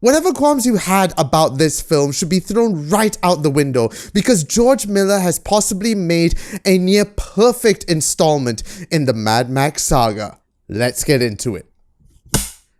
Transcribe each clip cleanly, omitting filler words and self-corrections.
Whatever qualms you had about this film should be thrown right out the window because George Miller has possibly made a near perfect installment in the Mad Max Saga. Let's get into it.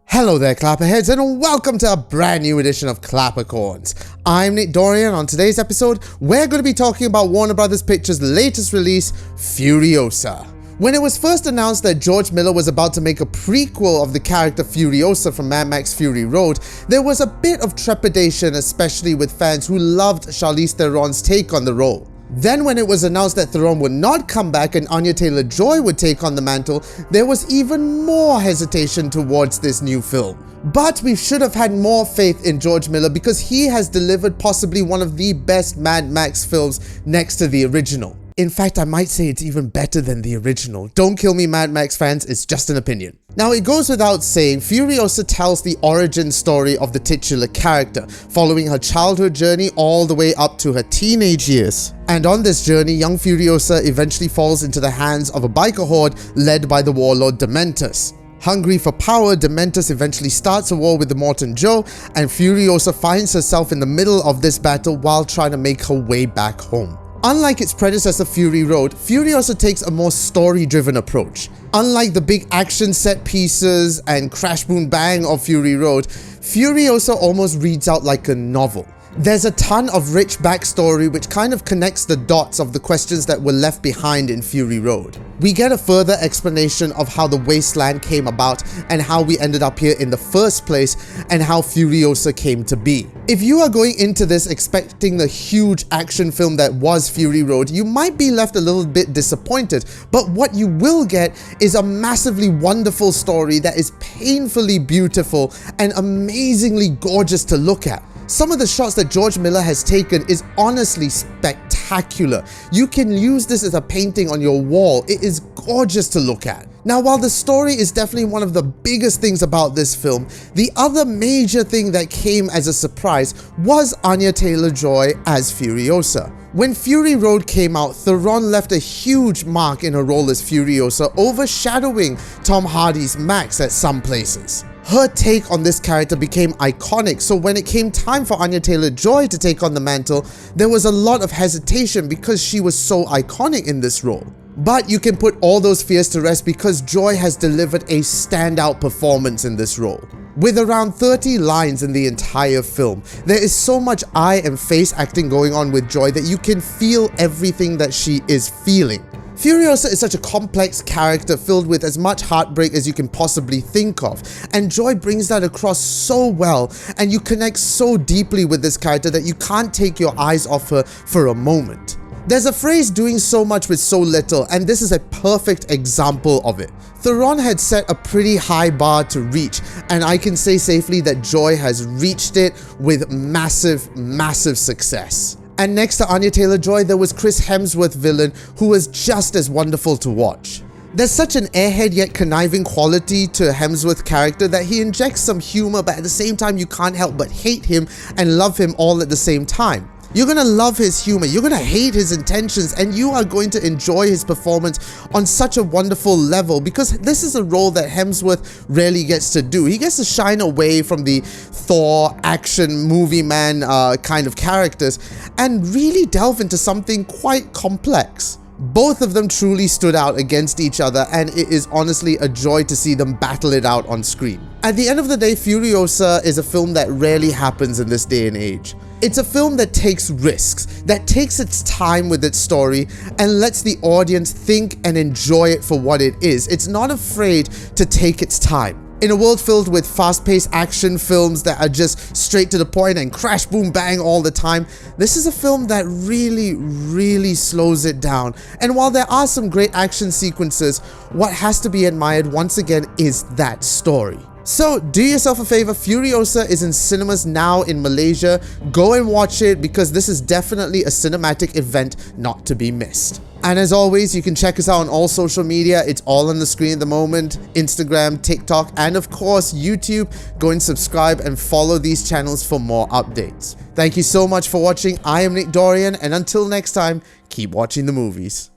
Hello there, Clapperheads, and welcome to a brand new edition of ClapperCorns. I'm Nick Dorian. On today's episode, we're going to be talking about Warner Bros. Pictures' latest release, Furiosa. When it was first announced that George Miller was about to make a prequel of the character Furiosa from Mad Max Fury Road, there was a bit of trepidation, especially with fans who loved Charlize Theron's take on the role. Then when it was announced that Theron would not come back and Anya Taylor-Joy would take on the mantle, there was even more hesitation towards this new film. But we should have had more faith in George Miller because he has delivered possibly one of the best Mad Max films next to the original. In fact, I might say it's even better than the original. Don't kill me, Mad Max fans, it's just an opinion. Now, it goes without saying, Furiosa tells the origin story of the titular character, following her childhood journey all the way up to her teenage years. And on this journey, young Furiosa eventually falls into the hands of a biker horde led by the warlord Dementus. Hungry for power, Dementus eventually starts a war with the Morton Joe, and Furiosa finds herself in the middle of this battle while trying to make her way back home. Unlike its predecessor Fury Road, Furiosa takes a more story-driven approach. Unlike the big action set pieces and crash boom bang of Fury Road, Furiosa almost reads out like a novel. There's a ton of rich backstory which kind of connects the dots of the questions that were left behind in Fury Road. We get a further explanation of how the wasteland came about and how we ended up here in the first place and how Furiosa came to be. If you are going into this expecting the huge action film that was Fury Road, you might be left a little bit disappointed, but what you will get is a massively wonderful story that is painfully beautiful and amazingly gorgeous to look at. Some of the shots that George Miller has taken is honestly spectacular. You can use this as a painting on your wall. It is gorgeous to look at. Now, while the story is definitely one of the biggest things about this film, the other major thing that came as a surprise was Anya Taylor-Joy as Furiosa. When Fury Road came out, Theron left a huge mark in her role as Furiosa, overshadowing Tom Hardy's Max at some places. Her take on this character became iconic, so when it came time for Anya Taylor-Joy to take on the mantle, there was a lot of hesitation because she was so iconic in this role. But you can put all those fears to rest because Joy has delivered a standout performance in this role. With around 30 lines in the entire film, there is so much eye and face acting going on with Joy that you can feel everything that she is feeling. Furiosa is such a complex character filled with as much heartbreak as you can possibly think of, and Joy brings that across so well, and you connect so deeply with this character that you can't take your eyes off her for a moment. There's a phrase doing so much with so little, and this is a perfect example of it. Theron had set a pretty high bar to reach, and I can say safely that Joy has reached it with massive success. And next to Anya Taylor-Joy, there was Chris Hemsworth villain who was just as wonderful to watch. There's such an airhead yet conniving quality to Hemsworth's character that he injects some humor, but at the same time you can't help but hate him and love him all at the same time. You're gonna love his humor, you're gonna hate his intentions, and you are going to enjoy his performance on such a wonderful level because this is a role that Hemsworth rarely gets to do. He gets to shine away from the Thor action movie man kind of characters and really delve into something quite complex. Both of them truly stood out against each other, and it is honestly a joy to see them battle it out on screen. At the end of the day, Furiosa is a film that rarely happens in this day and age. It's a film that takes risks, that takes its time with its story and lets the audience think and enjoy it for what it is. It's not afraid to take its time. In a world filled with fast-paced action films that are just straight to the point and crash boom bang all the time, this is a film that really slows it down. And while there are some great action sequences, what has to be admired once again is that story. So do yourself a favor, Furiosa is in cinemas now in Malaysia. Go and watch it because this is definitely a cinematic event not to be missed. And as always, you can check us out on all social media. It's all on the screen at the moment. Instagram, TikTok, and of course, YouTube. Go and subscribe and follow these channels for more updates. Thank you so much for watching. I am Nick Dorian, and until next time, keep watching the movies.